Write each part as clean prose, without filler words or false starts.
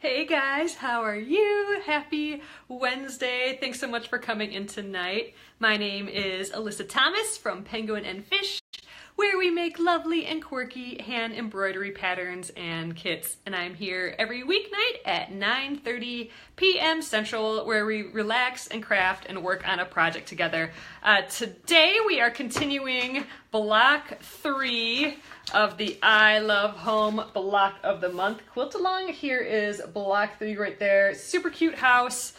Hey guys, how are you? Happy Wednesday. Thanks so much for coming in tonight. My name is Alyssa Thomas from Penguin and Fish, where we make lovely and quirky hand embroidery patterns and kits. And I'm here every weeknight at 9:30 p.m. Central, where we relax and craft and work on a project together. Today we are continuing block 3 of the I Love Home block of the month quilt along. Here is block 3 right there. Super cute house.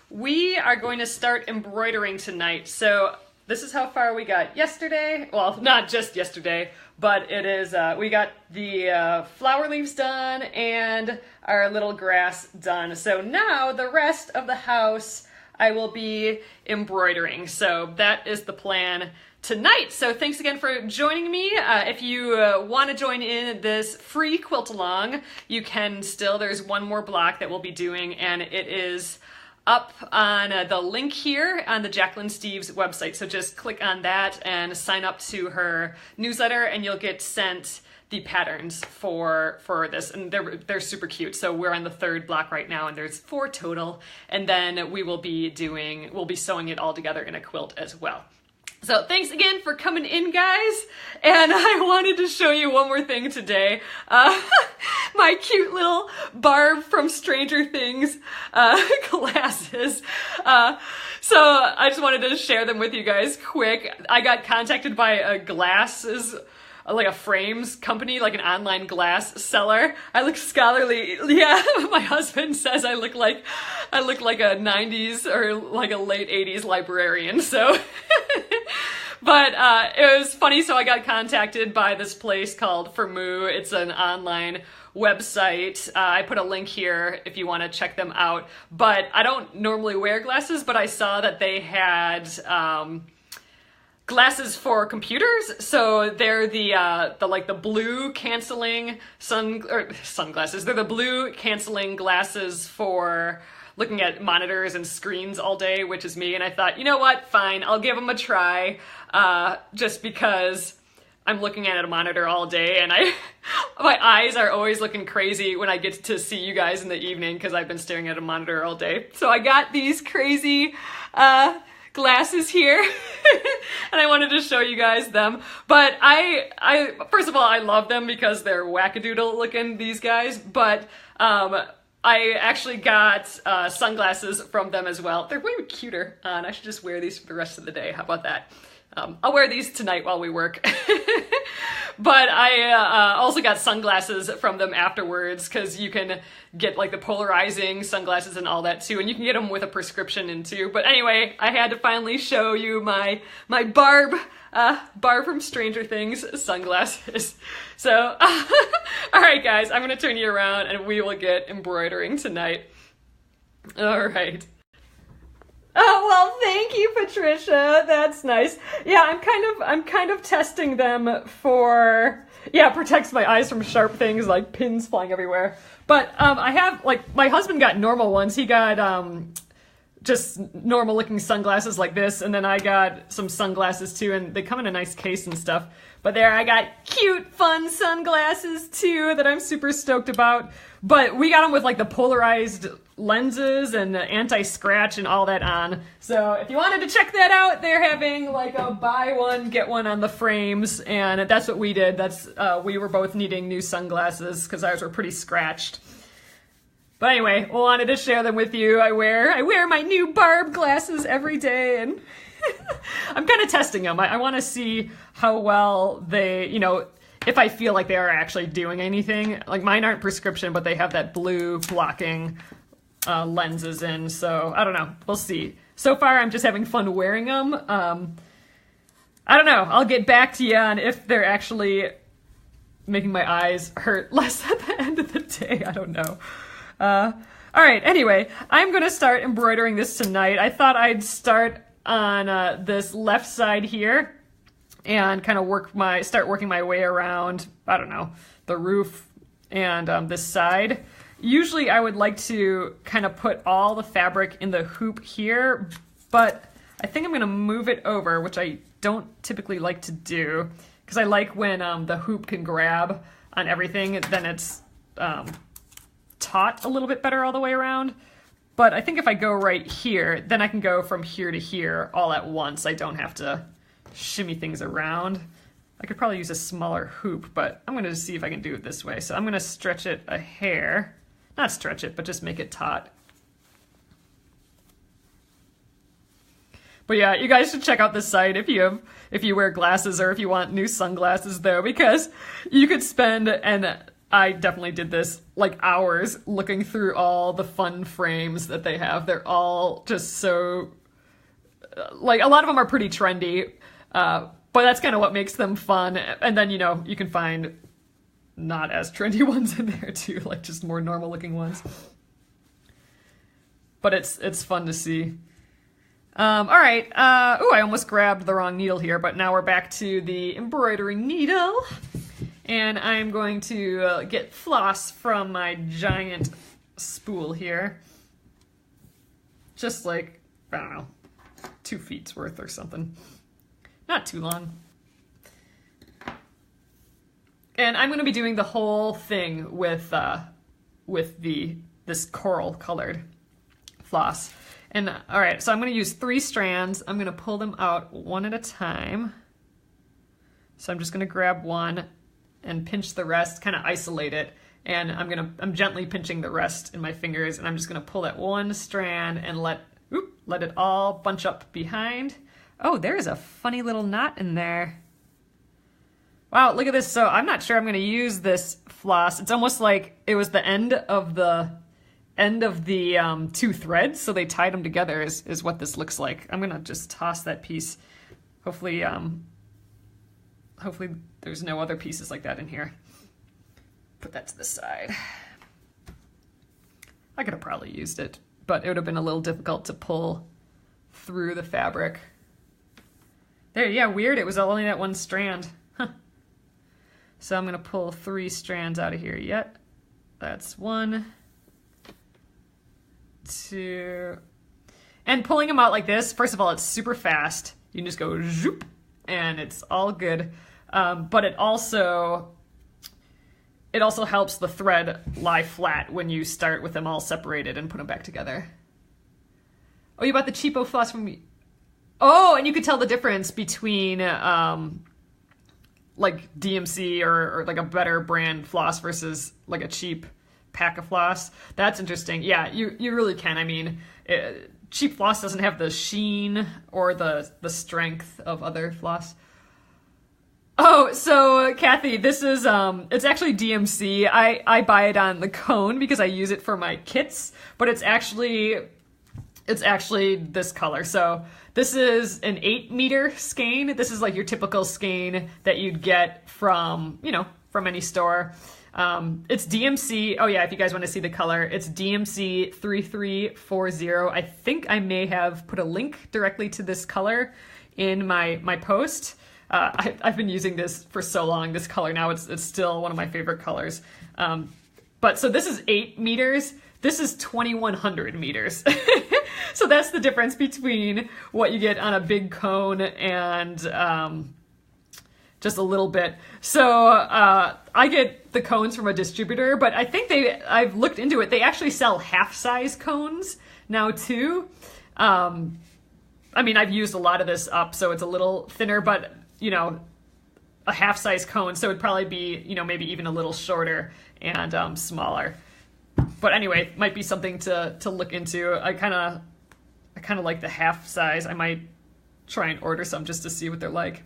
We are going to start embroidering tonight. So this is how far we got yesterday. Well, not just yesterday, but it is, we got the flower leaves done and our little grass done. So now the rest of the house I will be embroidering. So that is the plan tonight. So thanks again for joining me. If you want to join in this free quilt along, you can still. There's one more block that we'll be doing, and it is up on the link here on the Jacquelynne Steves website. So just click on that and sign up to her newsletter, and you'll get sent the patterns for this, and they're super cute. So we're on the 3rd block right now, and there's 4 total, and then we'll be sewing it all together in a quilt as well. So thanks again for coming in, guys, and I wanted to show you one more thing today. My cute little Barb from Stranger Things glasses. So I just wanted to share them with you guys quick. I got contacted by a glasses, like a frames company, like an online glass seller. I look scholarly. Yeah, my husband says I look like a 90s or like a late 80s librarian. So, but it was funny. So I got contacted by this place called Firmoo. It's an online website. I put a link here if you want to check them out. But I don't normally wear glasses, but I saw that they had glasses for computers. So they're the blue canceling sunglasses. They're the blue canceling glasses for looking at monitors and screens all day, which is me. And I thought, you know what? Fine, I'll give them a try. Just because I'm looking at a monitor all day, and my eyes are always looking crazy when I get to see you guys in the evening because I've been staring at a monitor all day. So I got these crazy glasses here and I wanted to show you guys them. But I first of all, I love them because they're wackadoodle looking, these guys, but I actually got sunglasses from them as well. They're way cuter, and I should just wear these for the rest of the day. How about that? I'll wear these tonight while we work. But I also got sunglasses from them afterwards, because you can get like the polarizing sunglasses and all that too, and you can get them with a prescription in too. But anyway, I had to finally show you my Barb from Stranger Things sunglasses. So, all right guys, I'm gonna turn you around and we will get embroidering tonight. All right. Oh, well, thank you, Patricia. That's nice. Yeah, I'm kind of testing them for, protects my eyes from sharp things like pins flying everywhere. But I have, like, my husband got normal ones. He got just normal looking sunglasses like this, and then I got some sunglasses too, and they come in a nice case and stuff. But there, I got cute, fun sunglasses too that I'm super stoked about. But we got them with like the polarized lenses and the anti-scratch and all that on. So if you wanted to check that out, they're having like a buy one, get one on the frames, and that's what we did. We were both needing new sunglasses because ours were pretty scratched. But anyway, I wanted to share them with you. I wear my new Barb glasses every day, and I'm kind of testing them. I want to see how well they, if I feel like they are actually doing anything. Like mine aren't prescription, but they have that blue blocking lenses in. So I don't know. We'll see. So far, I'm just having fun wearing them. I don't know. I'll get back to you on if they're actually making my eyes hurt less at the end of the day. I don't know. All right. Anyway, I'm going to start embroidering this tonight. I thought I'd start on this left side here and kind of start working my way around, I don't know, the roof and this side. Usually I would like to kind of put all the fabric in the hoop here, but I think I'm going to move it over, which I don't typically like to do, because I like when the hoop can grab on everything, then it's taut a little bit better all the way around. But I think if I go right here, then I can go from here to here all at once. I don't have to shimmy things around. I could probably use a smaller hoop, but I'm gonna see if I can do it this way. So I'm gonna stretch it a hair. Not stretch it, but just make it taut. But yeah, you guys should check out this site if you wear glasses or if you want new sunglasses though, because you could spend, and I definitely did this, like hours looking through all the fun frames that they have. They're all just so, like, a lot of them are pretty trendy, but that's kind of what makes them fun. And then, you know, you can find not as trendy ones in there too, like just more normal looking ones. But it's fun to see. All right. Ooh, I almost grabbed the wrong needle here, but now we're back to the embroidery needle. And I'm going to get floss from my giant spool here. Just like, I don't know, 2 feet's worth or something. Not too long. And I'm going to be doing the whole thing with this coral colored floss. And all right, so I'm going to use 3 strands. I'm going to pull them out one at a time. So I'm just going to grab one and pinch the rest, kind of isolate it. And I'm gently pinching the rest in my fingers, and I'm just going to pull that one strand and let it all bunch up behind. Oh, there's a funny little knot in there. Wow, look at this. So I'm not sure I'm going to use this floss. It's almost like it was the end of the 2 threads, so they tied them together is what this looks like. I'm going to just toss that piece. Hopefully there's no other pieces like that in here. Put that to the side. I could have probably used it, but it would have been a little difficult to pull through the fabric. There, yeah, weird. It was only that one strand. Huh. So I'm going to pull 3 strands out of here yet. That's 1, 2. And pulling them out like this, first of all, it's super fast. You can just go zoop, and it's all good. But it also helps the thread lie flat when you start with them all separated and put them back together. Oh, you bought the cheapo floss from me. Oh, and you could tell the difference between like DMC or like a better brand floss versus like a cheap pack of floss. That's interesting. Yeah, you really can. I mean, cheap floss doesn't have the sheen or the strength of other floss. Oh, so Kathy, this is, it's actually DMC. I buy it on the cone because I use it for my kits, but it's actually this color. So this is an 8-meter skein. This is like your typical skein that you'd get from, you know, from any store. It's DMC. Oh yeah, if you guys want to see the color, it's DMC 3340. I think I may have put a link directly to this color in my post. I've been using this for so long, this color now, it's still one of my favorite colors. But so this is 8 meters, this is 2100 meters. So that's the difference between what you get on a big cone and just a little bit. So I get the cones from a distributor, but I think I've looked into it, they actually sell half-size cones now too. I mean, I've used a lot of this up, so it's a little thinner, but you know, a half-size cone, so it'd probably be, you know, maybe even a little shorter and smaller. But anyway, might be something to look into. I kind of like the half size. I might try and order some just to see what they're like.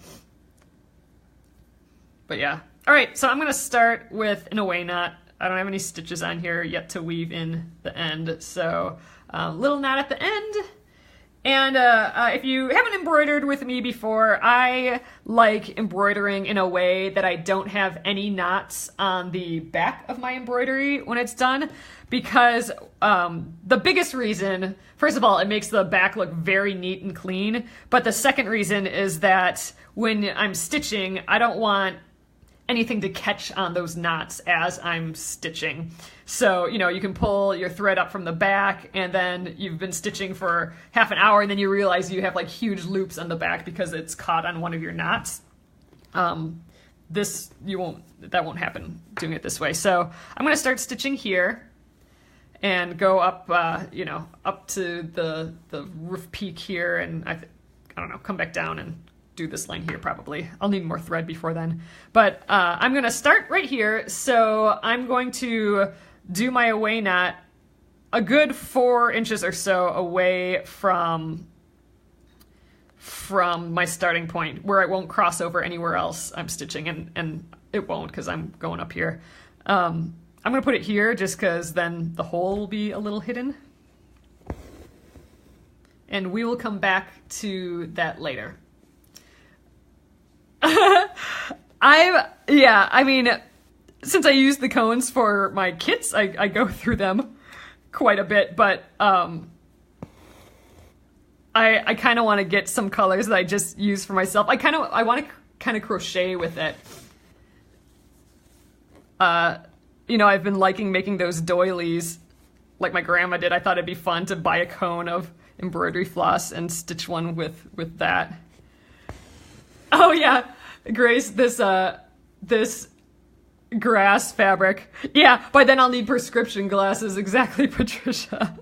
But yeah. All right, so I'm going to start with an away knot. I don't have any stitches on here yet to weave in the end, so little knot at the end. And if you haven't embroidered with me before, I like embroidering in a way that I don't have any knots on the back of my embroidery when it's done, because the biggest reason, first of all, it makes the back look very neat and clean, but the second reason is that when I'm stitching, I don't want anything to catch on those knots as I'm stitching. So, you know, you can pull your thread up from the back and then you've been stitching for half an hour and then you realize you have like huge loops on the back because it's caught on one of your knots. That won't happen doing it this way. So I'm going to start stitching here. and go up, you know, up to the roof peak here, and I don't know, come back down and do this line here probably. I'll need more thread before then. But I'm going to start right here, so I'm going to do my away knot a good 4 inches or so away from my starting point, where I won't cross over anywhere else I'm stitching, and it won't because I'm going up here. I'm going to put it here just because then the hole will be a little hidden. And we will come back to that later. I mean, since I use the cones for my kits, I go through them quite a bit, but I kind of want to get some colors that I just use for myself. I want to kind of crochet with it. You know, I've been liking making those doilies like my grandma did. I thought it'd be fun to buy a cone of embroidery floss and stitch one with that. Oh yeah, Grace, this grass fabric. Yeah, by then I'll need prescription glasses. Exactly, Patricia.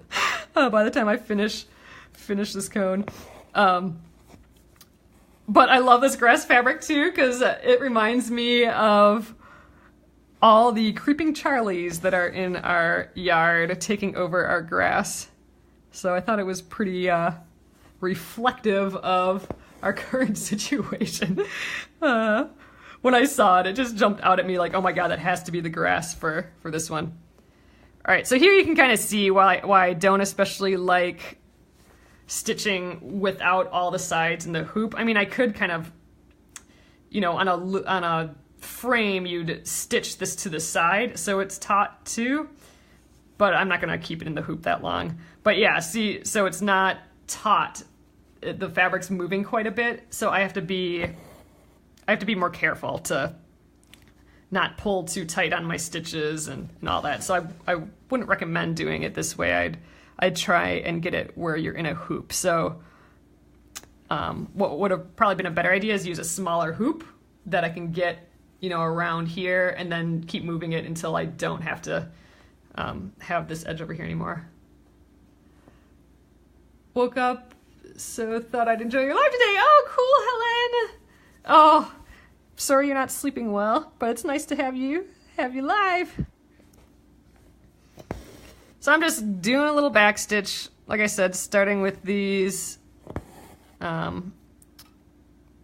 By the time I finish this cone. But I love this grass fabric too, because it reminds me of all the creeping Charlies that are in our yard taking over our grass. So I thought it was pretty reflective of our current situation. When I saw it, it just jumped out at me like, oh my god, that has to be the grass for this one. All right, so here you can kind of see why I don't especially like stitching without all the sides and the hoop. I mean, I could kind of, you know, on a frame, you'd stitch this to the side so it's taut too, but I'm not gonna keep it in the hoop that long. But yeah, see, so it's not taut. The fabric's moving quite a bit, so I have to be more careful to not pull too tight on my stitches and all that. So I wouldn't recommend doing it this way. I'd try and get it where you're in a hoop. So what would have probably been a better idea is use a smaller hoop that I can get, you know, around here, and then keep moving it until I don't have to have this edge over here anymore. Woke up, so thought I'd enjoy your live today. Oh, cool, Helen. Oh, sorry you're not sleeping well, but it's nice to have you live. So I'm just doing a little back stitch, like I said, starting with these,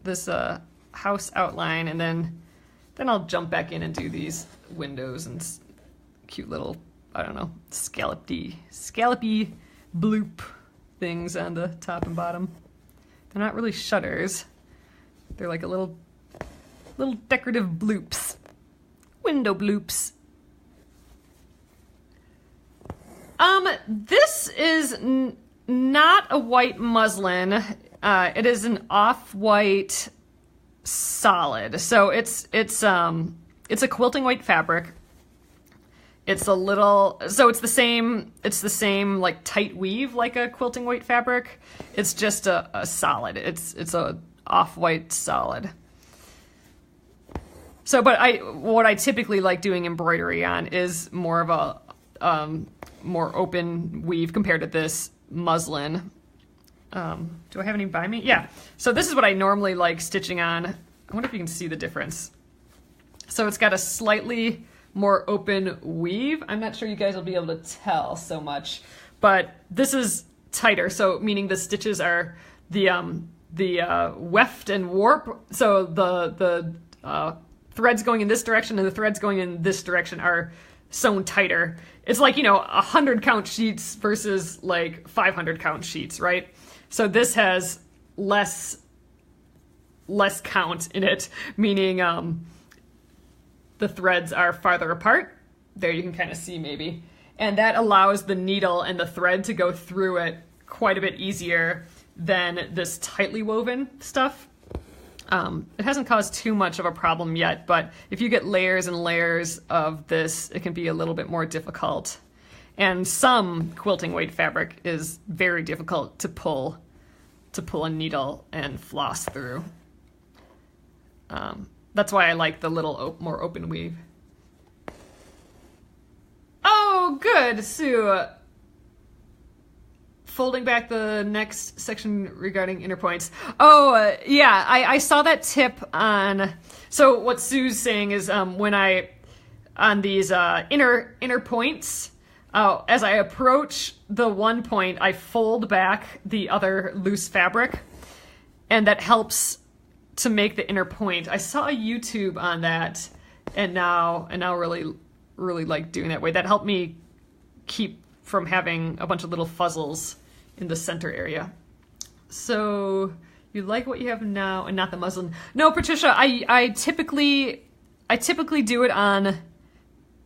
this house outline, and then I'll jump back in and do these windows and cute little, I don't know, scallopy bloop things on the top and bottom. They're not really shutters. They're like a little decorative bloops. Window bloops. This is not a white muslin. It is an off-white solid. So it's a quilting weight fabric. It's the same like tight weave like a quilting weight fabric. It's just a solid. It's a off-white solid. So, but what I typically like doing embroidery on is more of a more open weave compared to this muslin. Do I have any by me? Yeah. So this is what I normally like stitching on. I wonder if you can see the difference. So it's got a slightly more open weave. I'm not sure you guys will be able to tell so much, but this is tighter. So meaning the stitches are the weft and warp. So the threads going in this direction and the threads going in this direction are sewn tighter. It's like, you know, 100 count sheets versus like 500 count sheets, right? So this has less count in it, meaning the threads are farther apart. There you can kind of see maybe. And that allows the needle and the thread to go through it quite a bit easier than this tightly woven stuff. It hasn't caused too much of a problem yet, but if you get layers and layers of this, it can be a little bit more difficult. And some quilting weight fabric is very difficult to pull a needle and floss through. That's why I like the little more open weave. Oh, Oh, good, Sue. Folding back the next section regarding inner points. Oh, yeah, I saw that tip on... So what Sue's saying is when I... On these inner points, as I approach the one point, I fold back the other loose fabric, and that helps to make the inner point. I saw a YouTube on that, and now really like doing that way. That helped me keep from having a bunch of little fuzzles in the center area. So you like what you have now and not the muslin. No, Patricia, I typically do it on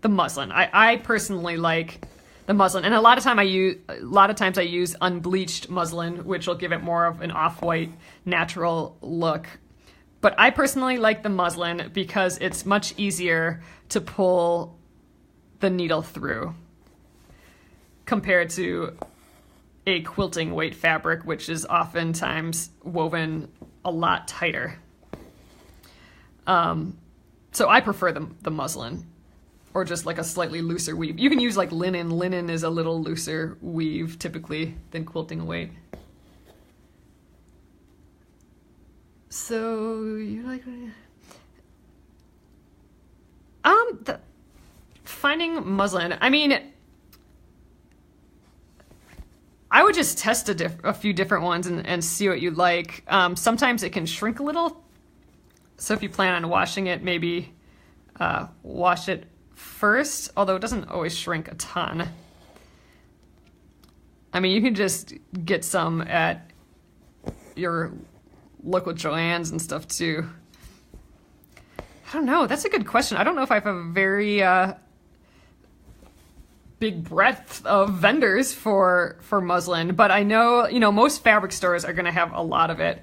the muslin. I personally like the muslin, and a lot of times I use unbleached muslin, which will give it more of an off-white natural look. But I personally like the muslin because it's much easier to pull the needle through compared to a quilting weight fabric, which is oftentimes woven a lot tighter. So I prefer the muslin, or just like a slightly looser weave. You can use like linen. Linen is a little looser weave typically than quilting weight. So you like finding muslin. I mean, I would just test a few different ones and see what you like. Sometimes it can shrink a little. So if you plan on washing it, maybe wash it first, although it doesn't always shrink a ton. I mean, you can just get some at your local Joann's and stuff too. I don't know. That's a good question. I don't know if I have a very big breadth of vendors for muslin, but I know, most fabric stores are going to have a lot of it.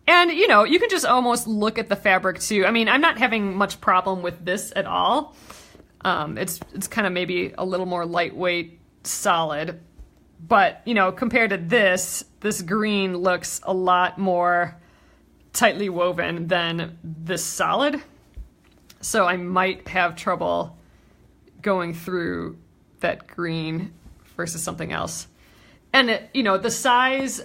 And, you can just almost look at the fabric too. I mean, I'm not having much problem with this at all. It's kind of maybe a little more lightweight, solid. But, compared to this green looks a lot more tightly woven than this solid. So I might have trouble going through that green versus something else. And, the size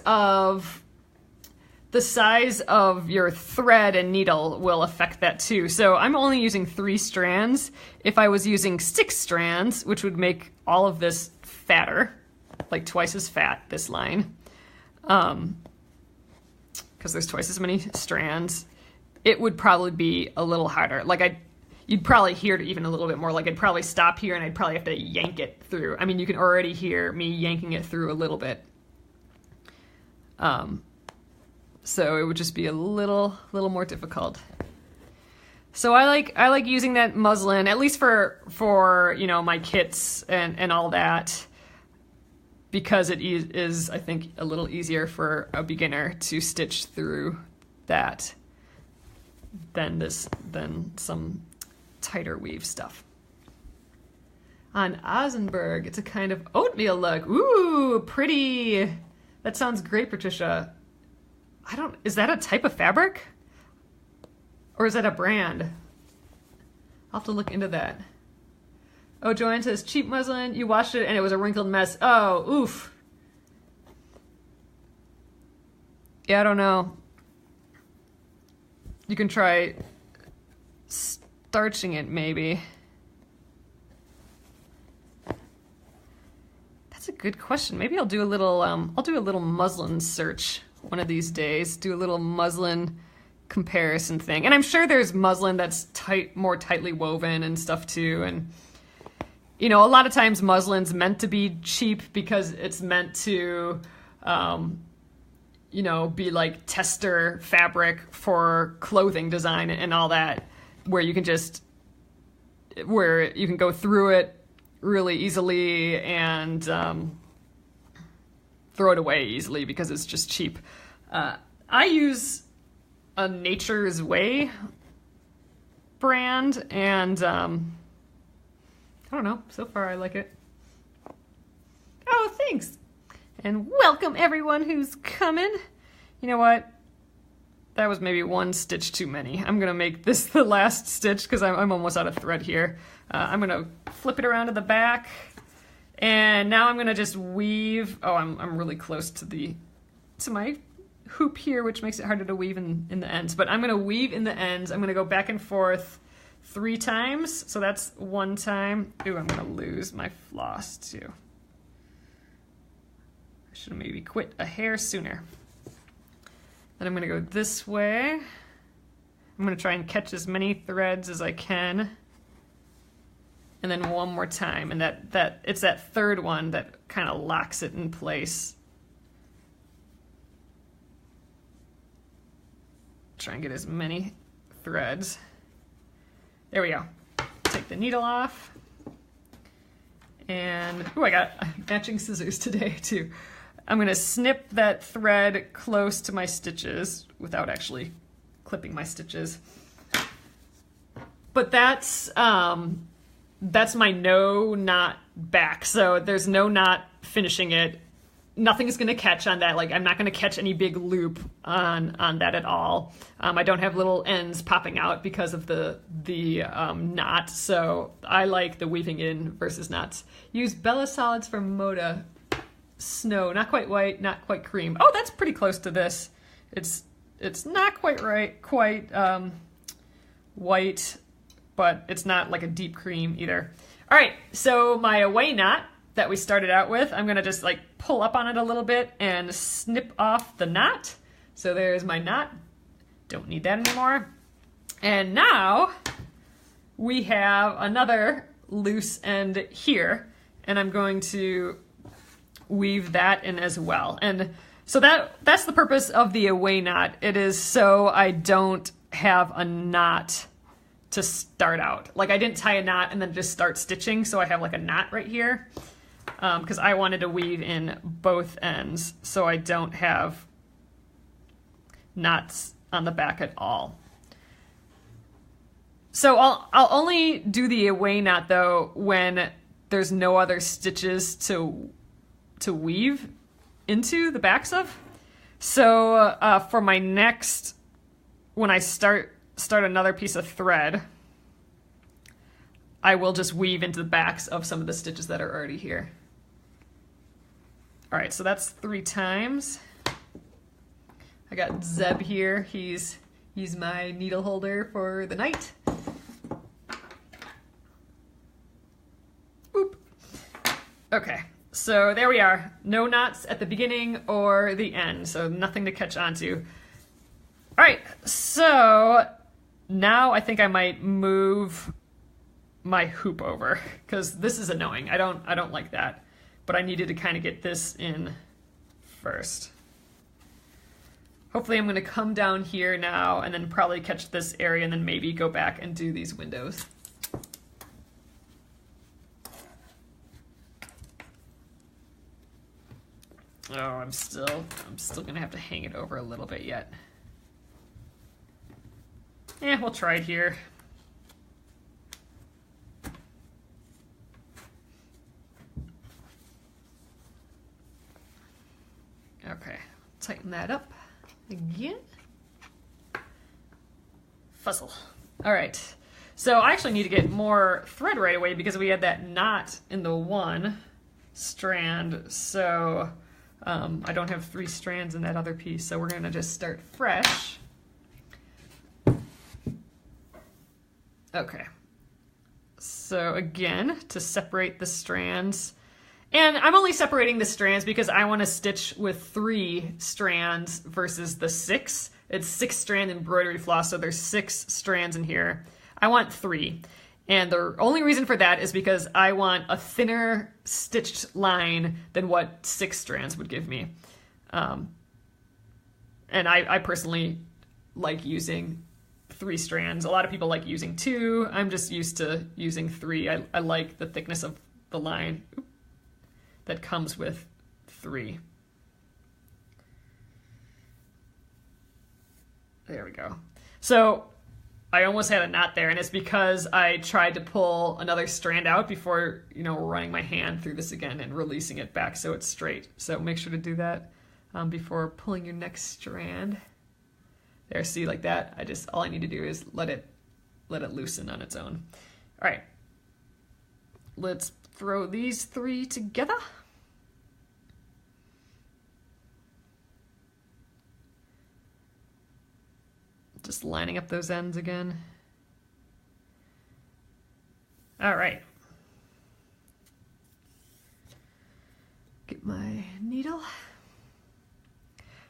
of your thread and needle will affect that too. So I'm only using 3 strands. If I was using 6 strands, which would make all of this fatter, like twice as fat, this line, because there's twice as many strands, it would probably be a little harder. Like you'd probably hear it even a little bit more. Like I'd probably stop here and I'd probably have to yank it through. I mean, you can already hear me yanking it through a little bit. So it would just be a little more difficult. So I like using that muslin, at least for my kits and all that, because it is, I think, a little easier for a beginner to stitch through that than some tighter weave stuff. On Ozenberg, it's a kind of oatmeal look. Ooh, pretty. That sounds great, Patricia. Is that a type of fabric? Or is that a brand? I'll have to look into that. Oh, Joanne says, cheap muslin, you washed it and it was a wrinkled mess. Oh, oof. Yeah, I don't know. You can try starching it, maybe. That's a good question. Maybe I'll do a little muslin search one of these days. Do a little muslin comparison thing. And I'm sure there's muslin that's more tightly woven and stuff too. And a lot of times muslin's meant to be cheap because it's meant to be like tester fabric for clothing design and all that, where you can go through it really easily and throw it away easily because it's just cheap. I use a Nature's Way brand, and I don't know, so far I like it. Oh, thanks. And welcome everyone who's coming. You know what? that was maybe one stitch too many. I'm gonna make this the last stitch because I'm almost out of thread here. I'm gonna flip it around to the back, and now I'm gonna just weave. Oh, I'm really close to my hoop here, which makes it harder to weave in the ends. But I'm gonna weave in the ends. I'm gonna go back and forth 3 times. So that's 1 time. Ooh, I'm gonna lose my floss too. I should have maybe quit a hair sooner. Then I'm gonna go this way. I'm gonna try and catch as many threads as I can. And then one more time, and it's that third one that kind of locks it in place. Try and get as many threads. There we go. Take the needle off. And, ooh, I got matching scissors today too. I'm gonna snip that thread close to my stitches without actually clipping my stitches. But that's my no knot back. So there's no knot finishing it. Nothing's gonna catch on that. Like, I'm not gonna catch any big loop on that at all. I don't have little ends popping out because of the knot. So I like the weaving in versus knots. Use Bella Solids from Moda. Snow, not quite white, not quite cream. Oh, that's pretty close to this. It's not quite white, but it's not like a deep cream either. All right, so my away knot that we started out with, I'm gonna just like pull up on it a little bit and snip off the knot. So there's my knot. Don't need that anymore. And now we have another loose end here, and I'm going to weave that in as well. And so that's the purpose of the away knot. It is so I don't have a knot to start out. Like, I didn't tie a knot and then just start stitching, so I have like a knot right here because I wanted to weave in both ends so I don't have knots on the back at all. So I'll only do the away knot though when there's no other stitches to weave into the backs of. So for my next, when I start another piece of thread, I will just weave into the backs of some of the stitches that are already here. All right, so that's 3 times. I got Zeb here. He's my needle holder for the night. Boop. Okay. So there we are, no knots at the beginning or the end, so nothing to catch onto. All right, so now I think I might move my hoop over because this is annoying. I don't like that, but I needed to kind of get this in first. Hopefully I'm gonna come down here now and then probably catch this area and then maybe go back and do these windows. Oh, I'm still gonna have to hang it over a little bit yet. Yeah, we'll try it here. Okay, tighten that up again. Fuzzle. All right, so I actually need to get more thread right away because we had that knot in the one strand, so I don't have 3 strands in that other piece, so we're gonna just start fresh. Okay, so again, to separate the strands, and I'm only separating the strands because I want to stitch with 3 strands versus the 6. It's 6-strand embroidery floss, so there's 6 strands in here. I want 3. And the only reason for that is because I want a thinner stitched line than what 6 strands would give me. And I personally like using 3 strands. A lot of people like using 2. I'm just used to using 3. I like the thickness of the line that comes with 3. There we go. So I almost had a knot there, and it's because I tried to pull another strand out before, running my hand through this again and releasing it back so it's straight. So make sure to do that before pulling your next strand. There, see, like that. All I need to do is let it loosen on its own. All right, let's throw these 3 together. Just lining up those ends again. All right. Get my needle.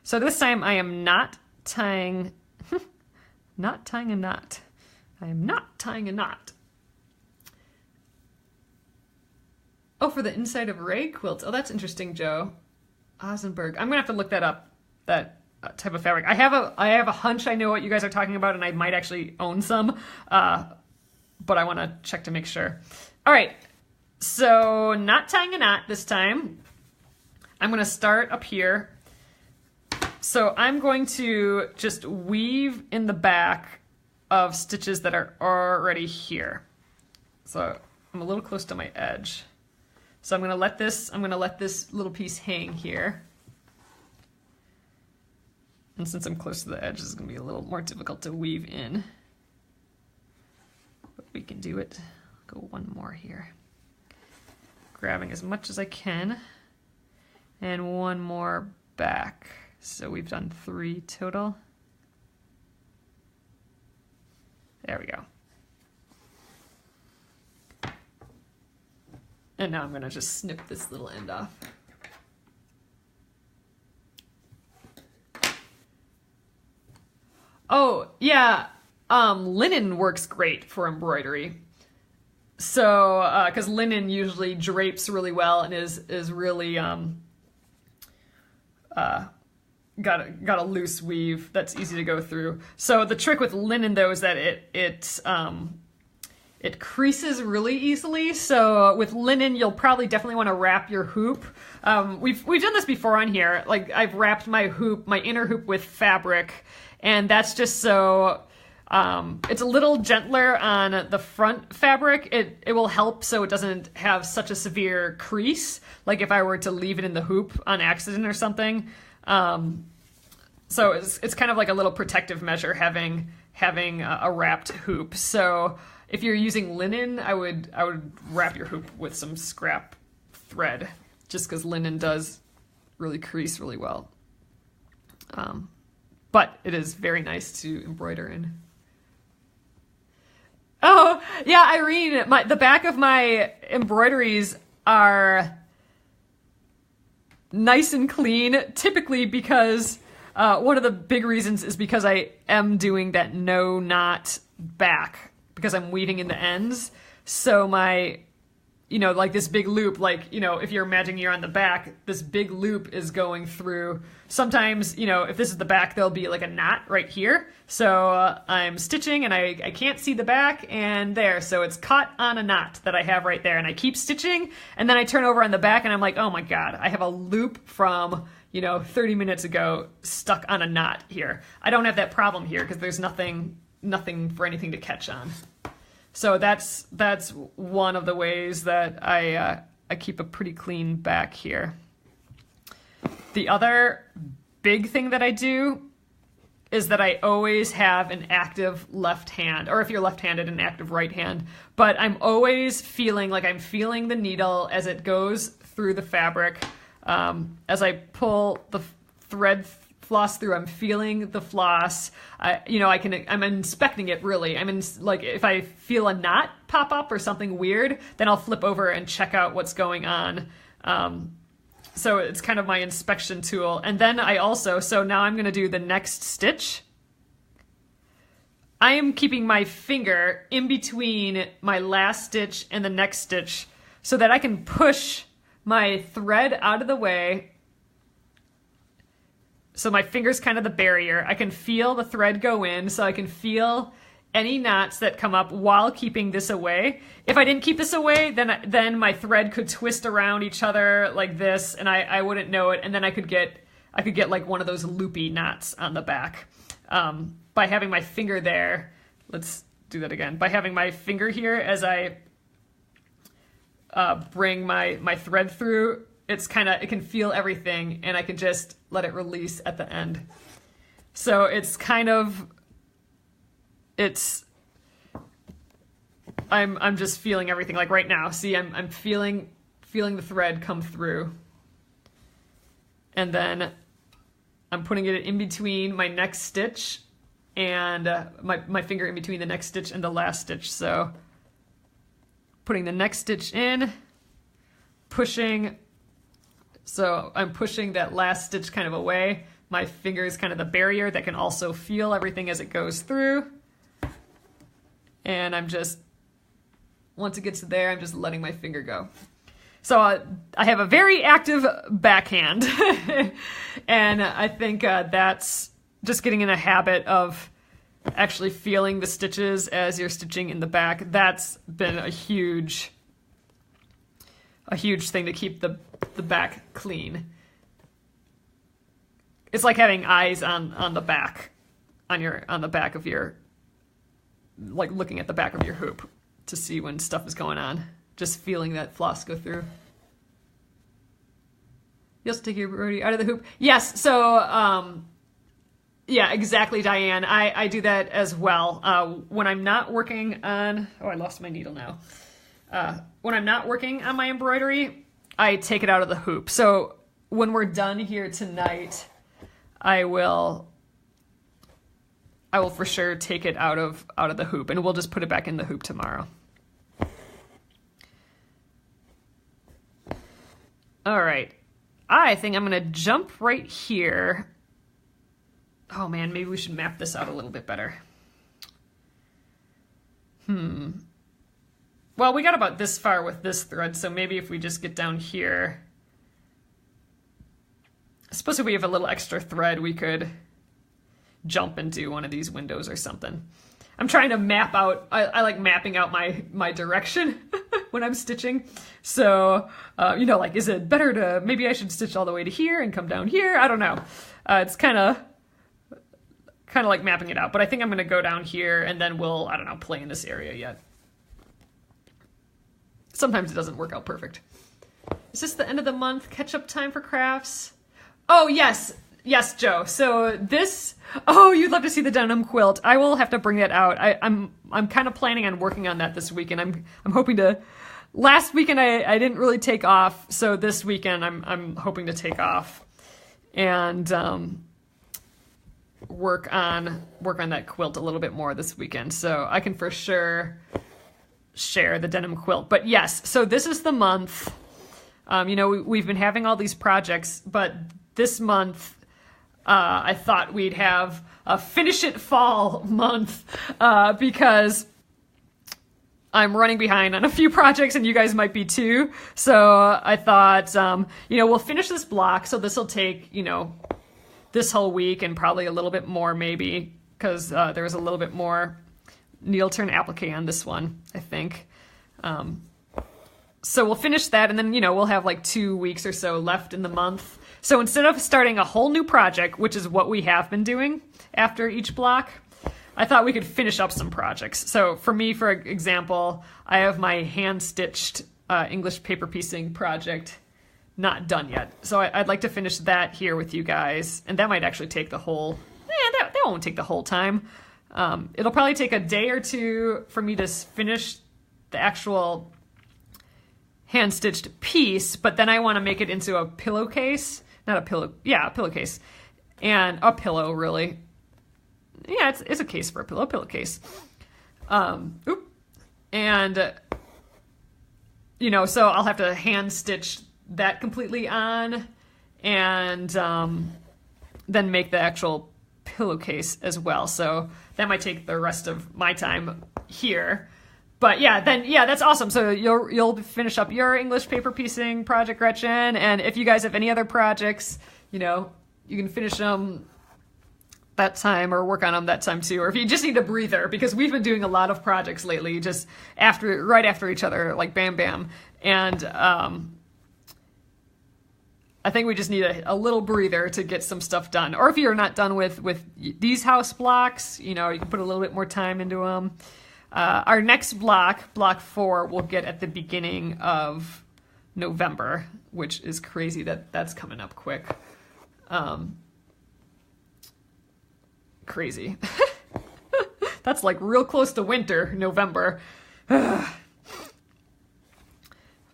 So this time I am not tying, not tying a knot. I am not tying a knot. Oh, for the inside of rag quilts. Oh, that's interesting, Joe. Osenberg. I'm gonna have to look that up, that type of fabric. I have a hunch I know what you guys are talking about, and I might actually own some, but I want to check to make sure. All right, so not tying a knot this time. I'm going to start up here. So I'm going to just weave in the back of stitches that are already here. So I'm a little close to my edge. So I'm going to let this little piece hang here. And since I'm close to the edge, this is going to be a little more difficult to weave in. But we can do it. I'll go one more here. Grabbing as much as I can. And one more back. So we've done 3 total. There we go. And now I'm going to just snip this little end off. Oh, yeah, linen works great for embroidery. So, because linen usually drapes really well and is really got a loose weave that's easy to go through. So the trick with linen though is that it creases really easily. So with linen, you'll probably definitely want to wrap your hoop. We've done this before on here. Like I've wrapped my hoop, my inner hoop with fabric, and that's just so it's a little gentler on the front fabric. It will help so it doesn't have such a severe crease. Like if I were to leave it in the hoop on accident or something. So it's kind of like a little protective measure having a wrapped hoop. So if you're using linen, I would wrap your hoop with some scrap thread, just because linen does really crease really well. But it is very nice to embroider in. Oh yeah, Irene, the back of my embroideries are nice and clean, typically because one of the big reasons is because I am doing that no knot back, because I'm weaving in the ends. So my, like this big loop, like, if you're imagining you're on the back, this big loop is going through. Sometimes, if this is the back, there'll be like a knot right here. So I'm stitching and I can't see the back, and there. So it's caught on a knot that I have right there, and I keep stitching, and then I turn over on the back and I'm like, oh my God, I have a loop from 30 minutes ago stuck on a knot here. I don't have that problem here because there's nothing for anything to catch on. So that's one of the ways that I keep a pretty clean back here. The other big thing that I do is that I always have an active left hand, or if you're left-handed, an active right hand. But I'm always feeling like I'm feeling the needle as it goes through the fabric. As I pull the thread floss through, I'm feeling the floss. I'm inspecting it really. Like if I feel a knot pop up or something weird, then I'll flip over and check out what's going on. So it's kind of my inspection tool. And then so now I'm going to do the next stitch. I am keeping my finger in between my last stitch and the next stitch so that I can push my thread out of the way. So my finger's kind of the barrier. I can feel the thread go in, so I can feel any knots that come up while keeping this away. If I didn't keep this away, then my thread could twist around each other like this, and I wouldn't know it, and then I could get like one of those loopy knots on the back. By having my finger there, let's do that again. By having my finger here as I bring my thread through, it can feel everything, and I can just let it release at the end. So it's kind of, I'm just feeling everything like right now. See, I'm feeling the thread come through. And then I'm putting it in between my next stitch and my finger in between the next stitch and the last stitch. So putting the next stitch in, pushing. So I'm pushing that last stitch kind of away. My finger is kind of the barrier that can also feel everything as it goes through. And I'm just, once it gets there, I'm just letting my finger go. So I have a very active backhand. And I think that's just getting in a habit of actually feeling the stitches as you're stitching in the back. That's been a huge thing to keep the back clean. It's like having eyes on the back, on the back of your, like looking at the back of your hoop to see when stuff is going on. Just feeling that floss go through. You also take your embroidery out of the hoop. Yes, so yeah, exactly, Diane. I do that as well. When I'm not working on, oh, I lost my needle now. When I'm not working on my embroidery, I take it out of the hoop. So when we're done here tonight, I will for sure take it out of the hoop, and we'll just put it back in the hoop tomorrow. All right, I think I'm gonna jump right here. Oh man, maybe we should map this out a little bit better. Well, we got about this far with this thread, so maybe if we just get down here. I suppose if we have a little extra thread, we could jump into one of these windows or something. I'm trying to map out, I like mapping out my direction when I'm stitching. So, you know, like, is it better to, maybe I should stitch all the way to here and come down here? I don't know. It's kind of like mapping it out, but I think I'm going to go down here and then we'll, I don't know, play in this area yet. Sometimes it doesn't work out perfect. Is this the end of the month? Catch up time for crafts? Oh, yes. Yes, Joe. So this, oh, you'd love to see the denim quilt. I will have to bring that out. I'm kind of planning on working on that this weekend. I'm hoping to, last weekend I didn't really take off. So this weekend I'm hoping to take off and work on that quilt a little bit more this weekend. So I can for sure share the denim quilt. But yes, so this is the month. You know, we've been having all these projects, but this month, I thought we'd have a finish it fall month because I'm running behind on a few projects and you guys might be too. So I thought, you know, we'll finish this block. So this will take, you know, this whole week and probably a little bit more maybe because there was a little bit more needle turn applique on this one, I think. So we'll finish that and then, you know, we'll have like 2 weeks or so left in the month. So instead of starting a whole new project, which is what we have been doing after each block, I thought we could finish up some projects. So for me, for example, I have my hand-stitched English paper piecing project not done yet. So I'd like to finish that here with you guys. And that might actually take the whole, that won't take the whole time. It'll probably take a day or two for me to finish the actual hand-stitched piece, but then I want to make it into a pillowcase. Not a pillow, yeah, a pillowcase. And a pillow, really. Yeah, it's a case for a pillowcase. And, you know, so I'll have to hand stitch that completely on and then make the actual pillowcase as well. So that might take the rest of my time here. But yeah, then, yeah, that's awesome. So you'll finish up your English paper piecing project, Gretchen. And if you guys have any other projects, you know, you can finish them that time or work on them that time too. Or if you just need a breather, because we've been doing a lot of projects lately, just right after each other, like bam, bam. And I think we just need a little breather to get some stuff done. Or if you're not done with these house blocks, you know, you can put a little bit more time into them. Our next block, block 4, we'll get at the beginning of November, which is crazy that that's coming up quick. crazy. That's like real close to winter, November.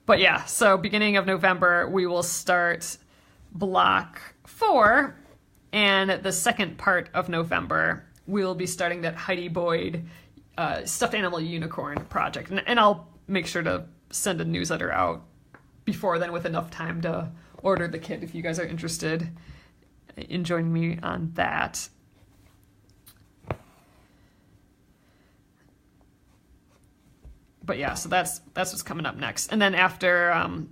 But yeah, so beginning of November, we will start block 4, and the second part of November, we'll be starting that Heidi Boyd stuffed animal unicorn project. And I'll make sure to send a newsletter out before then with enough time to order the kit if you guys are interested in joining me on that. But yeah, so that's what's coming up next. And then after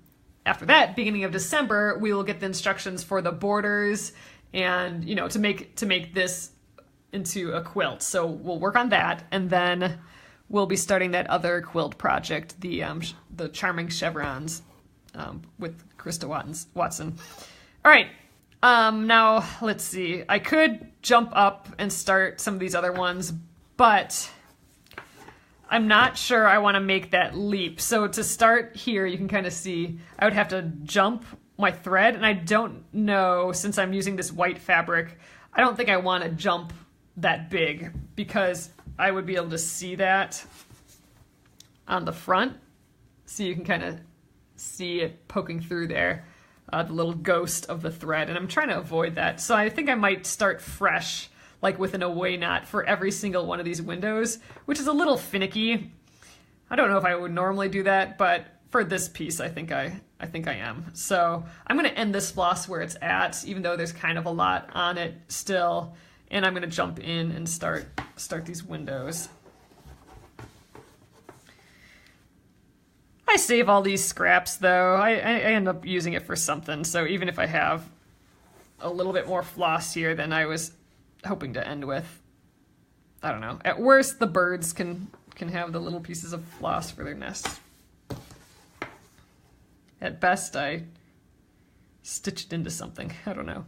that, beginning of December, we will get the instructions for the borders and, you know, to make this into a quilt. So we'll work on that, and then we'll be starting that other quilt project, the Charming Chevrons, with Krista Watson. All right. Now let's see. I could jump up and start some of these other ones, but I'm not sure I want to make that leap. So to start here, you can kind of see I would have to jump my thread, and I don't know, since I'm using this white fabric, I don't think I want to jump that big because I would be able to see that on the front. So you can kind of see it poking through there, the little ghost of the thread, and I'm trying to avoid that. So I think I might start fresh, like with an away knot for every single one of these windows, which is a little finicky. I don't know if I would normally do that, but for this piece, I think I am. So I'm going to end this floss where it's at, even though there's kind of a lot on it still, and I'm going to jump in and start these windows. I save all these scraps though. I end up using it for something, so even if I have a little bit more floss here than I was hoping to end with, I don't know. At worst, the birds can have the little pieces of floss for their nests. At best, I stitched into something. I don't know.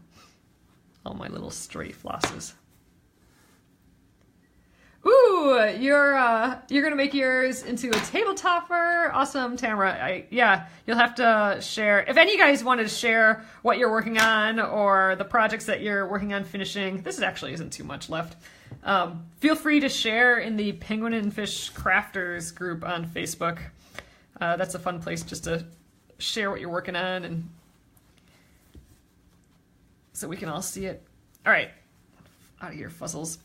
All my little stray flosses. Ooh, you're gonna make yours into a table topper. Awesome, Tamara. Yeah, you'll have to share. If any of you guys wanted to share what you're working on or the projects that you're working on finishing, this actually isn't too much left. Feel free to share in the Penguin and Fish Crafters group on Facebook. That's a fun place just to share what you're working on, and so we can all see it. All right, out of here, fuzzles.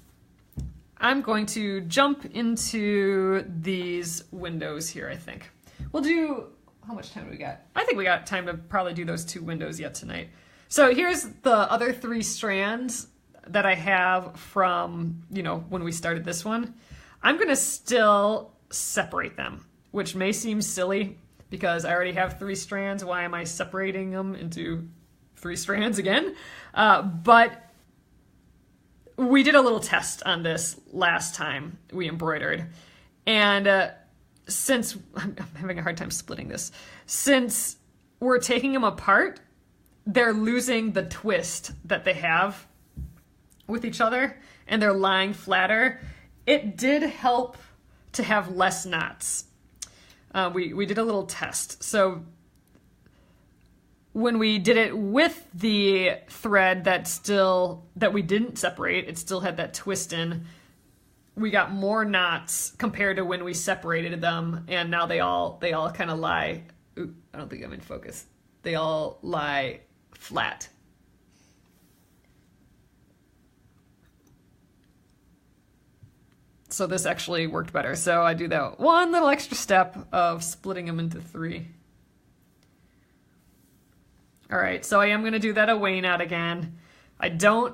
I'm going to jump into these windows here, I think. We'll do, how much time do we got? I think we got time to probably do those 2 windows yet tonight. So here's the other 3 strands that I have from, you know, when we started this one. I'm gonna still separate them, which may seem silly because I already have 3 strands. Why am I separating them into 3 strands again? But we did a little test on this last time we embroidered, and since I'm having a hard time splitting this, since we're taking them apart, they're losing the twist that they have with each other, and they're lying flatter. It did help to have less knots. We did a little test. So when we did it with the thread that we didn't separate, it still had that twist in, we got more knots compared to when we separated them, and now they all kind of lie. Ooh, I don't think I'm in focus. They all lie flat. So this actually worked better. So I do that one little extra step of splitting them into 3. All right, so I am going to do that away knot again.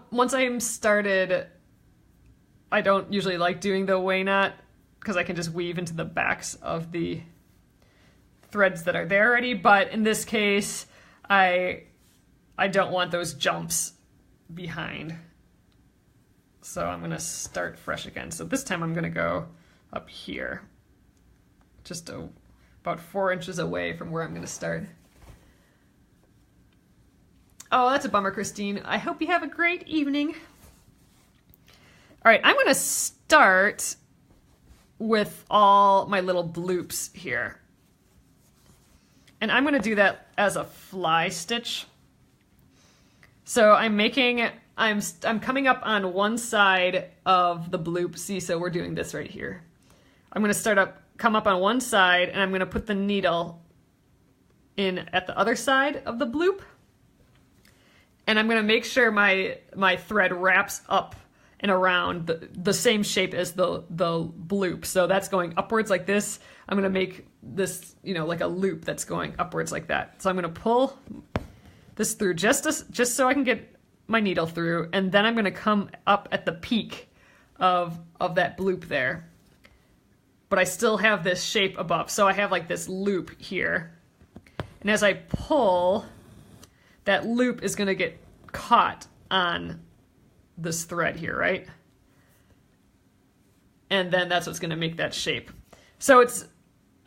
Once I'm started, I don't usually like doing the away knot because I can just weave into the backs of the threads that are there already, but in this case, I don't want those jumps behind. So I'm going to start fresh again. So this time I'm going to go up here, just about 4 inches away from where I'm going to start. Oh, that's a bummer, Christine. I hope you have a great evening. All right, I'm going to start with all my little bloops here. And I'm going to do that as a fly stitch. So I'm making I'm coming up on one side of the bloop. See, so we're doing this right here. I'm going to come up on one side, and I'm going to put the needle in at the other side of the bloop. And I'm going to make sure my thread wraps up and around the same shape as the bloop. So that's going upwards like this. I'm going to make this, you know, like a loop that's going upwards like that. So I'm going to pull this through just so I can get my needle through, and then I'm going to come up at the peak of that bloop there. But I still have this shape above, so I have like this loop here. And as I pull, that loop is going to get caught on this thread here, right? And then that's what's going to make that shape. So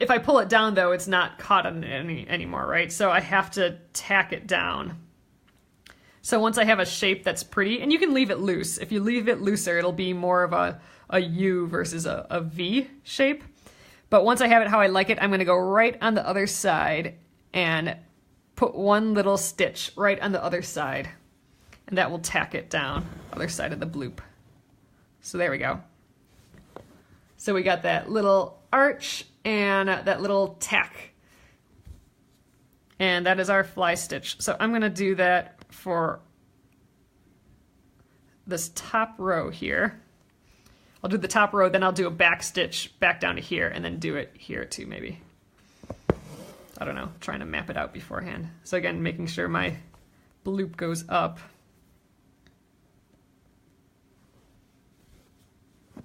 if I pull it down though, it's not caught on it anymore, right? So I have to tack it down. So once I have a shape that's pretty, and you can leave it loose. If you leave it looser, it'll be more of a U versus a V shape. But once I have it how I like it, I'm going to go right on the other side and put one little stitch right on the other side. And that will tack it down, other side of the bloop. So there we go. So we got that little arch and that little tack. And that is our fly stitch. So I'm going to do that for this top row here. I'll do the top row, then I'll do a back stitch back down to here, and then do it here too, maybe. I don't know, trying to map it out beforehand. So again, making sure my bloop goes up. And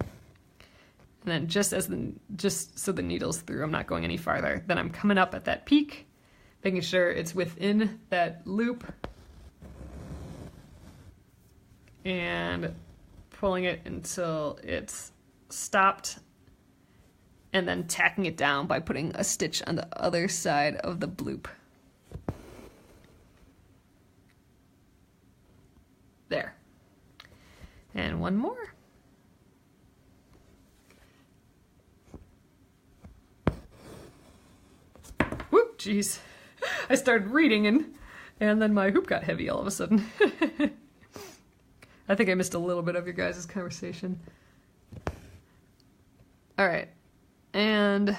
then just so the needle's through, I'm not going any farther. Then I'm coming up at that peak, making sure it's within that loop, and pulling it until it's stopped, and then tacking it down by putting a stitch on the other side of the bloop. There. And one more. Whoop, jeez. I started reading and then my hoop got heavy all of a sudden. I think I missed a little bit of your guys' conversation. All right, and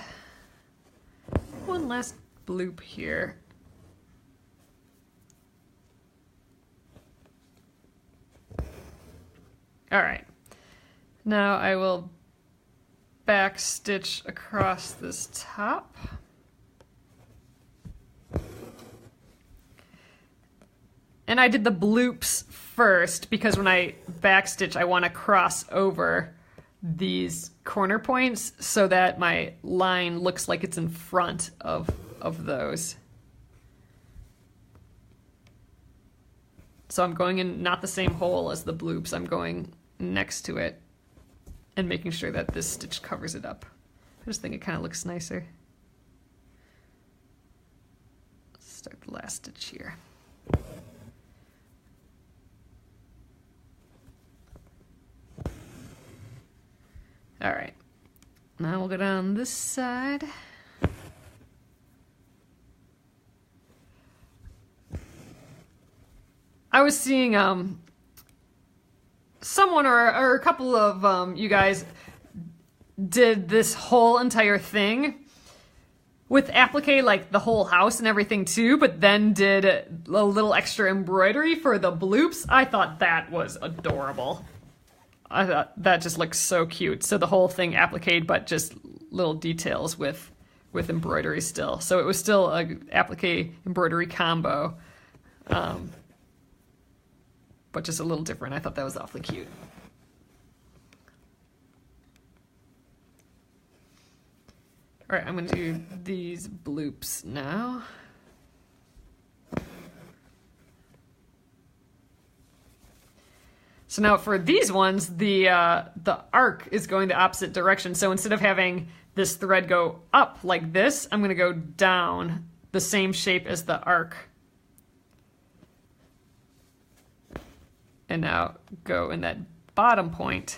one last bloop here. All right, now I will back stitch across this top. And I did the bloops first because when I backstitch, I want to cross over these corner points so that my line looks like it's in front of those. So I'm going in not the same hole as the bloops, I'm going next to it and making sure that this stitch covers it up. I just think it kind of looks nicer. Let's start the last stitch here. All right, now we'll go down this side. I was seeing someone or a couple of you guys did this whole entire thing with applique, like the whole house and everything too, but then did a little extra embroidery for the bloops. I thought that was adorable. I thought that just looks so cute. So the whole thing appliqued, but just little details with embroidery still. So it was still a applique embroidery combo, but just a little different. I thought that was awfully cute. All right, I'm going to do these bloops now. So now for these ones, the arc is going the opposite direction. So instead of having this thread go up like this, I'm going to go down the same shape as the arc. And now go in that bottom point.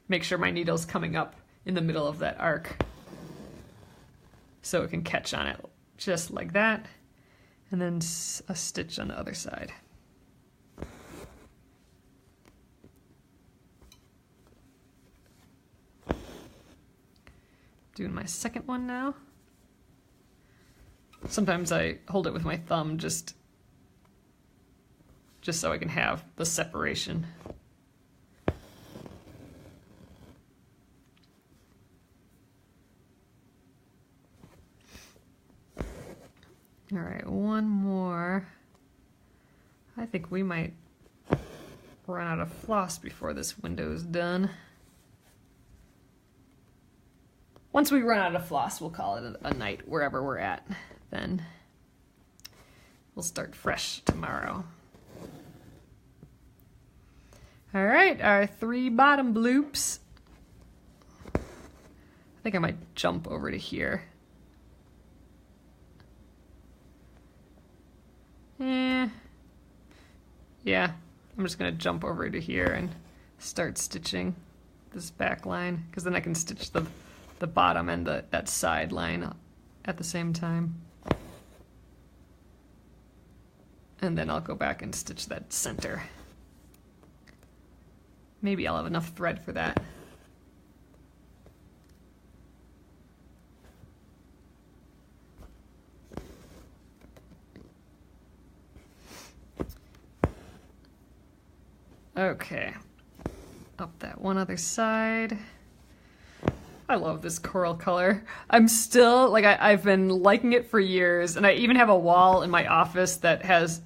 Make sure my needle's coming up in the middle of that arc, so it can catch on it just like that. And then a stitch on the other side. Doing my second one now. Sometimes I hold it with my thumb just so I can have the separation. All right, one more. I think we might run out of floss before this window's done. Once we run out of floss, we'll call it a night wherever we're at. Then we'll start fresh tomorrow. All right, our 3 bottom bloops. I think I might jump over to here. Yeah, I'm just gonna jump over to here and start stitching this back line, because then I can stitch the bottom and that side line at the same time. And then I'll go back and stitch that center. Maybe I'll have enough thread for that. Okay, up that one other side. I love this coral color. I'm still, like, I've been liking it for years, and I even have a wall in my office that has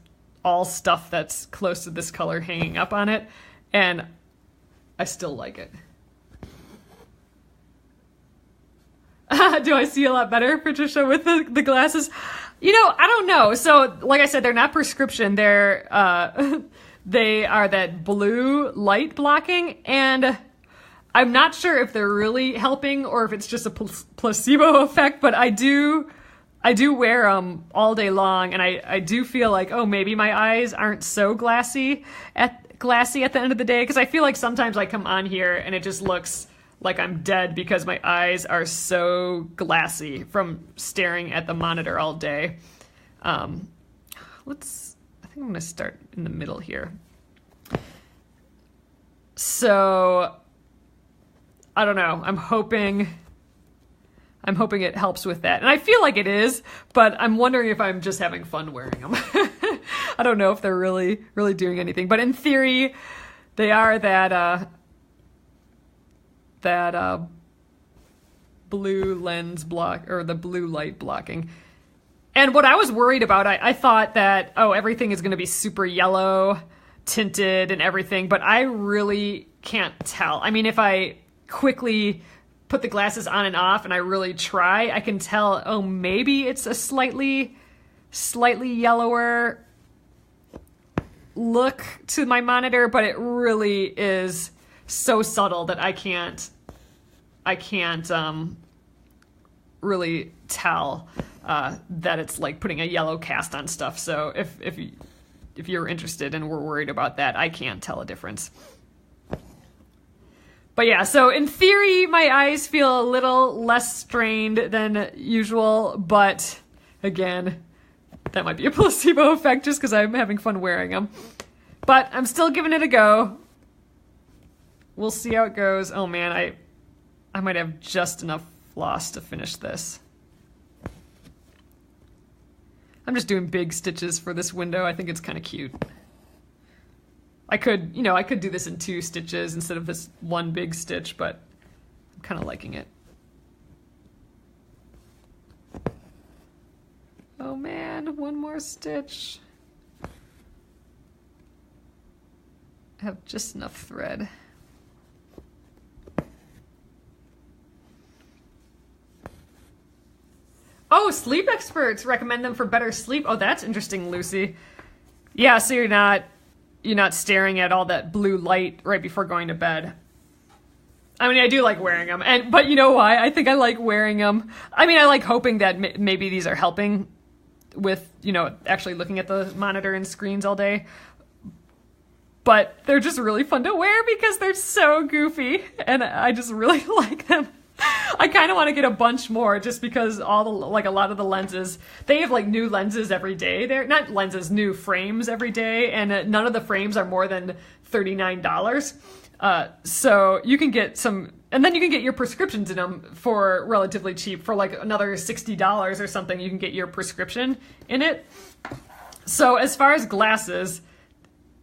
all stuff that's close to this color hanging up on it, and I still like it. Do I see a lot better, Patricia, with the glasses? You know, I don't know. So, like I said, they're not prescription. They're, they are that blue light blocking, and I'm not sure if they're really helping or if it's just a placebo effect, but I do wear them all day long, and I do feel like, oh, maybe my eyes aren't so glassy at the end of the day, because I feel like sometimes I come on here and it just looks like I'm dead because my eyes are so glassy from staring at the monitor all day. I think I'm gonna start in the middle here. So I don't know. I'm hoping it helps with that. And I feel like it is, but I'm wondering if I'm just having fun wearing them. I don't know if they're really doing anything, but in theory, they are that blue lens block, or the blue light blocking. And what I was worried about, I thought that, oh, everything is going to be super yellow tinted and everything, but I really can't tell. I mean, if I quickly put the glasses on and off and I really try, I can tell, oh, maybe it's a slightly yellower look to my monitor, but it really is so subtle that I can't really tell that it's like putting a yellow cast on stuff. So if you're interested and were worried about that, I can't tell a difference. But yeah, so in theory, my eyes feel a little less strained than usual, but again, that might be a placebo effect just because I'm having fun wearing them. But I'm still giving it a go. We'll see how it goes. Oh man, I might have just enough floss to finish this. I'm just doing big stitches for this window. I think it's kind of cute. I could do this in 2 stitches instead of this one big stitch, but I'm kind of liking it. Oh man, one more stitch. I have just enough thread. Oh, sleep experts recommend them for better sleep. Oh, that's interesting, Lucy. Yeah, so you're not staring at all that blue light right before going to bed. I mean, I do like wearing them, but you know why? I think I like wearing them. I mean, I like hoping that maybe these are helping with, actually looking at the monitor and screens all day. But they're just really fun to wear because they're so goofy, and I just really like them. I kind of want to get a bunch more just because a lot of the lenses, they have like new lenses every day. They're not lenses, new frames every day, and none of the frames are more than $39. So you can get some, and then you can get your prescriptions in them for relatively cheap. For like another $60 or something, you can get your prescription in it. So as far as glasses,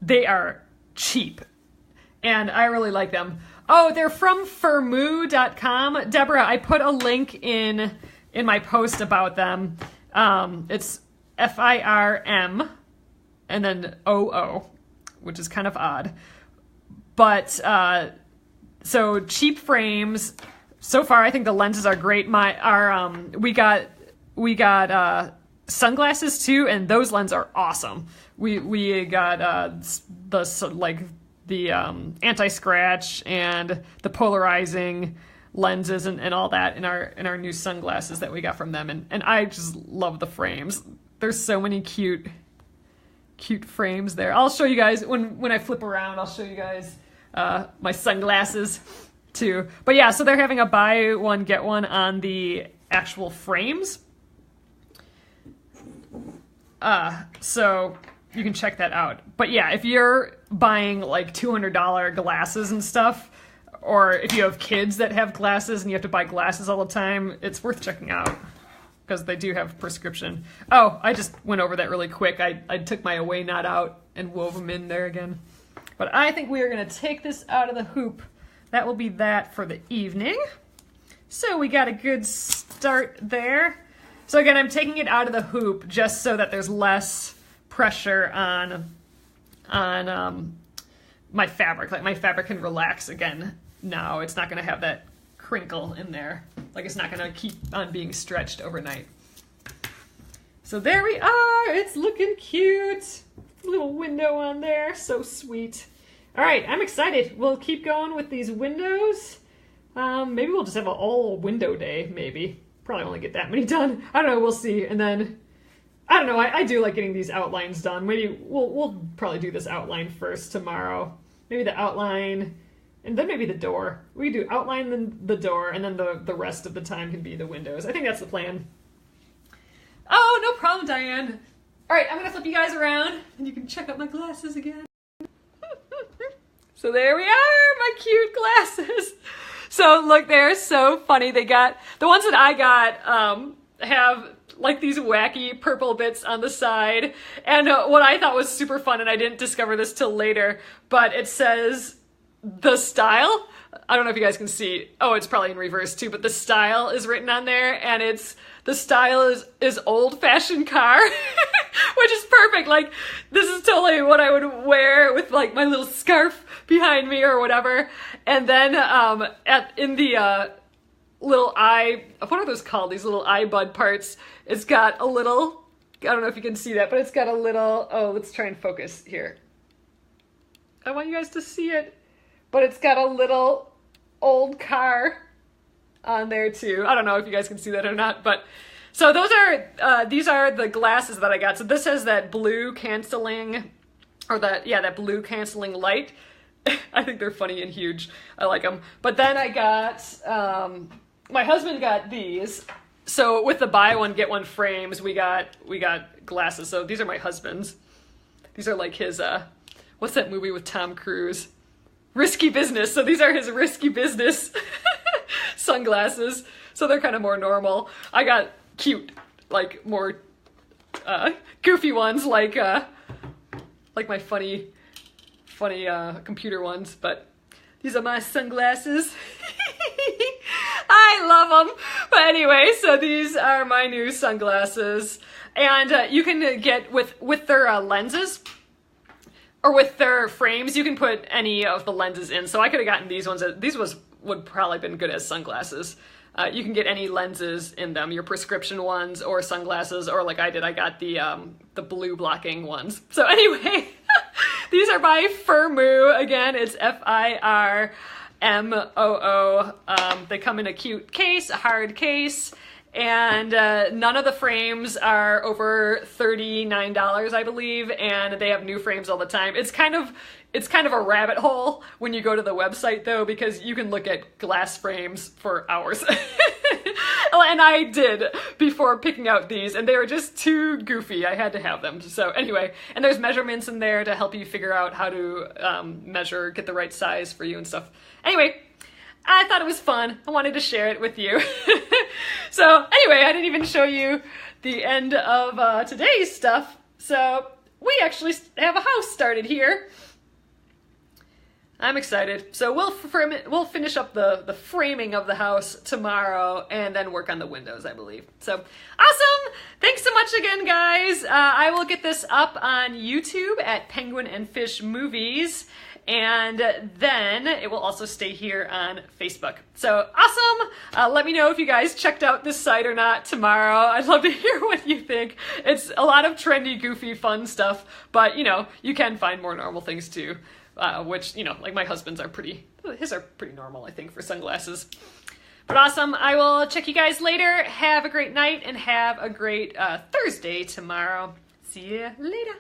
they are cheap, and I really like them. Oh, they're from firmoo.com. Deborah, I put a link in my post about them. It's FIRM and then OO, which is kind of odd. But, so cheap frames. So far, I think the lenses are great. We got sunglasses too, and those lenses are awesome. We got the anti-scratch and the polarizing lenses and all that in our new sunglasses that we got from them, and I just love the frames. There's so many cute frames there. I'll show you guys when I flip around. I'll show you guys my sunglasses too. But yeah, so they're having a buy one get one on the actual frames. So you can check that out. But yeah, if you're buying like $200 glasses and stuff, or if you have kids that have glasses and you have to buy glasses all the time, it's worth checking out because they do have prescription. Oh, I just went over that really quick. I took my away knot out and wove them in there again. But I think we are going to take this out of the hoop. That will be that for the evening. So we got a good start there. So again, I'm taking it out of the hoop just so that there's less pressure on my fabric. Like my fabric can relax again now. It's not going to have that crinkle in there. Like it's not going to keep on being stretched overnight. So there we are. It's looking cute. Little window on there. So sweet. All right, I'm excited. We'll keep going with these windows. Maybe we'll just have an all window day, maybe. Probably only get that many done. I don't know, we'll see. And then, I don't know, I do like getting these outlines done. Maybe we'll probably do this outline first tomorrow. Maybe the outline, and then maybe the door. We do outline, then the door, and then the rest of the time can be the windows. I think that's the plan. Oh, no problem, Diane. All right, I'm gonna flip you guys around, and you can check out my glasses again. So there we are, my cute glasses. So look, they're so funny. They got, the ones that I got have like these wacky purple bits on the side. And what I thought was super fun, and I didn't discover this till later, but it says the style. I don't know if you guys can see. Oh, it's probably in reverse too, but the style is written on there, and the style is old-fashioned car, which is perfect. Like, this is totally what I would wear with like my little scarf behind me or whatever. And then in the little eye, what are those called? These little eye bud parts. It's got a little, I don't know if you can see that, but it's got a little, oh, let's try and focus here. I want you guys to see it. But it's got a little old car on there too. I don't know if you guys can see that or not, but so those are, these are the glasses that I got. So this has that blue canceling, or that blue canceling light. I think they're funny and huge. I like them. But then I got, my husband got these. So with the buy one, get one frames, we got glasses. So these are my husband's. These are like his, what's that movie with Tom Cruise? Risky Business. So these are his Risky Business sunglasses. So they're kind of more normal. I got cute, like more goofy ones, like my funny computer ones. But these are my sunglasses. I love them. But anyway, so these are my new sunglasses, and you can get with their lenses. Or with their frames, you can put any of the lenses in. So I could have gotten these ones. Would probably been good as sunglasses. You can get any lenses in them, your prescription ones or sunglasses, or like I did, I got the blue blocking ones. So anyway, these are by Firmoo. Again, it's FIRMOO. They come in a cute case, a hard case. And none of the frames are over $39, I believe, and they have new frames all the time. It's kind of a rabbit hole when you go to the website though, because you can look at glass frames for hours. And I did before picking out these, and they were just too goofy. I had to have them. So anyway, and there's measurements in there to help you figure out how to measure, get the right size for you and stuff. Anyway, I thought it was fun. I wanted to share it with you. So anyway, I didn't even show you the end of today's stuff. So we actually have a house started here. I'm excited. So we'll finish up the framing of the house tomorrow and then work on the windows, I believe. So awesome! Thanks so much again, guys. I will get this up on YouTube at Penguin and Fish Movies, and then it will also stay here on Facebook. So awesome! Let me know if you guys checked out this site or not tomorrow. I'd love to hear what you think. It's a lot of trendy, goofy, fun stuff, but you know, you can find more normal things too. Which, you know, like my husband's his are pretty normal, I think, for sunglasses. But awesome. I will check you guys later. Have a great night and have a great Thursday tomorrow. See you later.